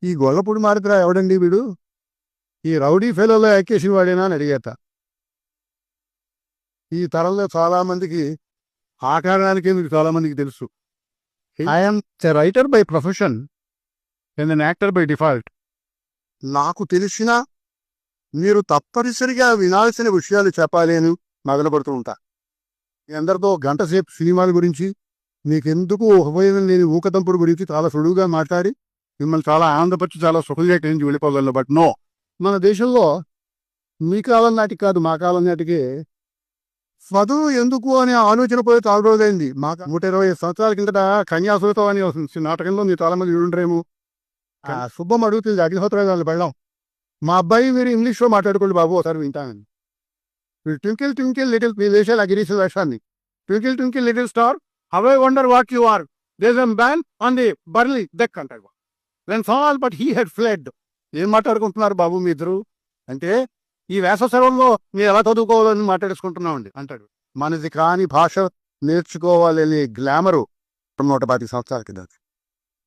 ఈ గొల్లపూడి మారుతురా ఎవడండి వీడు, ఈ రౌడీ ఫెలోలో ఎక్కేసి వాడేనా అని అడిగేత. ఈ తరంలో చాలా మందికి ఆ కారణానికే మీకు చాలా మందికి తెలుసు. I'm a writer by profession and an actor by default. నాకు తెలిసిన మీరు తప్పనిసరిగా వినాల్సిన విషయాలు చెప్పాలి అని మొదలుపడుతూ ఉంటా. అందరితో గంట సేపు సినిమాల గురించి, మీకెందుకు ఉపయోగం లేని ఊకదంపుడు గురించి చాలా సులువుగా మాట్లాడి మిమ్మల్ని చాలా ఆనందపరిచి చాలా సుఖంగా వెళ్ళిపోగలను. బట్ నో, మన దేశంలో మీ కాలం నాటికి కాదు, మా కాలం నాటికే చదువు ఎందుకు అనే ఆలోచన పోయి చాలా రోజులైంది. మాకు 120 సంవత్సరాల కిందట కన్యాశుల్కం అని వస్తుంది నాటకంలో, మీరు చాలా మంది చూడుంటారేమో. సుబ్బమ్మ అడుగుతుంది అగ్నిహోత్రాలు పెళ్ళాం, మా అబ్బాయి మీరు ఇంగ్లీష్లో మాట్లాడుకోండి బాబు ఒకసారి వింటానని. ట్వింకిల్ ట్వింకిల్ లిటిల్, మీ దేశాలు అగిరీసే వేషాన్ని, twinkle twinkle little star how I wonder what you are, there is a man on the burly deck అంటాడు. Then all but he had fled. ఏం మాట్లాడుకుంటున్నారు బాబు మీ ఇద్దరు అంటే, ఈ వేసవసరంలో మీరు ఎలా చదువుకోవాలని మాట్లాడేసుకుంటున్నామండి అంటాడు. మనది కాని భాష నేర్చుకోవాలనే గ్లామరు 120 సంవత్సరాల కింద.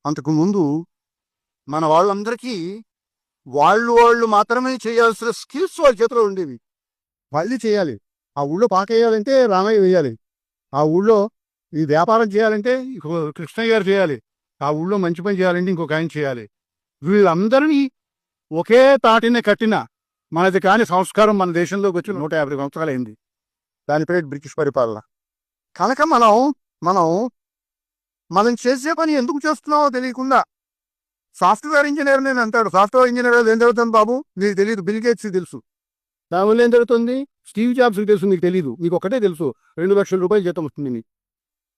అంతకుముందు మన వాళ్ళందరికీ వాళ్ళు మాత్రమే చేయాల్సిన స్కిల్స్ వాళ్ళ చేతిలో ఉండేవి. వాళ్ళు చేయాలి, ఆ ఊళ్ళో పాక వేయాలంటే రామయ్య వేయాలి, ఆ ఊళ్ళో ఈ వ్యాపారం చేయాలంటే కృష్ణయ్య గారు చేయాలి, ఆ ఊళ్ళో మంచి పని చేయాలంటే ఇంకొక ఆయన చేయాలి. వీళ్ళందరినీ ఒకే తాటిని కట్టిన మనది కాని సంస్కారం మన దేశంలోకి వచ్చి 150 సంవత్సరాలు అయింది. దాని పేరు బ్రిటిష్ పరిపాలన. కనుక మనం చేసే పని ఎందుకు చేస్తున్నామో తెలియకుండా సాఫ్ట్వేర్ ఇంజనీర్ నేను అంటాడు. సాఫ్ట్వేర్ ఇంజనీర్ ఏం జరుగుతుంది బాబు నీకు తెలియదు, బిల్ గేట్స్ తెలుసు. దానివల్ల ఏం జరుగుతుంది, స్టీవ్ జాబ్స్కి తెలుసు, నీకు తెలియదు. మీకు ఒకటే తెలుసు, 2 లక్షల రూపాయలు జీతం వస్తుంది.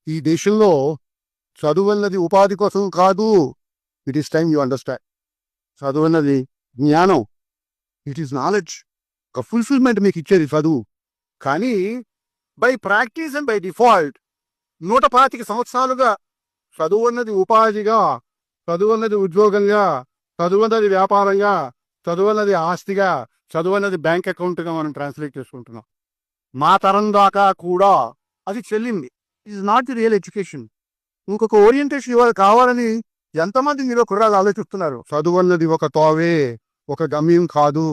ఈ దేశంలో చదువు అన్నది ఉపాధి కోసం కాదు. It is time you understand. చదువు అన్నది జ్ఞానం, ఇట్ ఈస్ నాలెడ్జ్. ఒక ఫుల్ఫిల్మెంట్ మీకు ఇచ్చేది చదువు. కానీ by practice and by default 125 సంవత్సరాలుగా చదువు అన్నది ఉపాధిగా, చదువు అన్నది ఉద్యోగంగా, చదువు అన్నది వ్యాపారంగా, చదువు అన్నది ఆస్తిగా, చదువు అన్నది బ్యాంక్ అకౌంట్గా మనం ట్రాన్స్లేట్ చేసుకుంటున్నాం. మా తరం దాకా కూడా అది చెల్లింది. It is not the real education. ఇంకొక ఓరియంటేషన్ ఇవాళ కావాలని ఎంతమంది మీలో కుర్రాలు ఆలోచిస్తున్నారు. చదువు అన్నది ఒక తోవే, ఒక గమ్యం కాదు.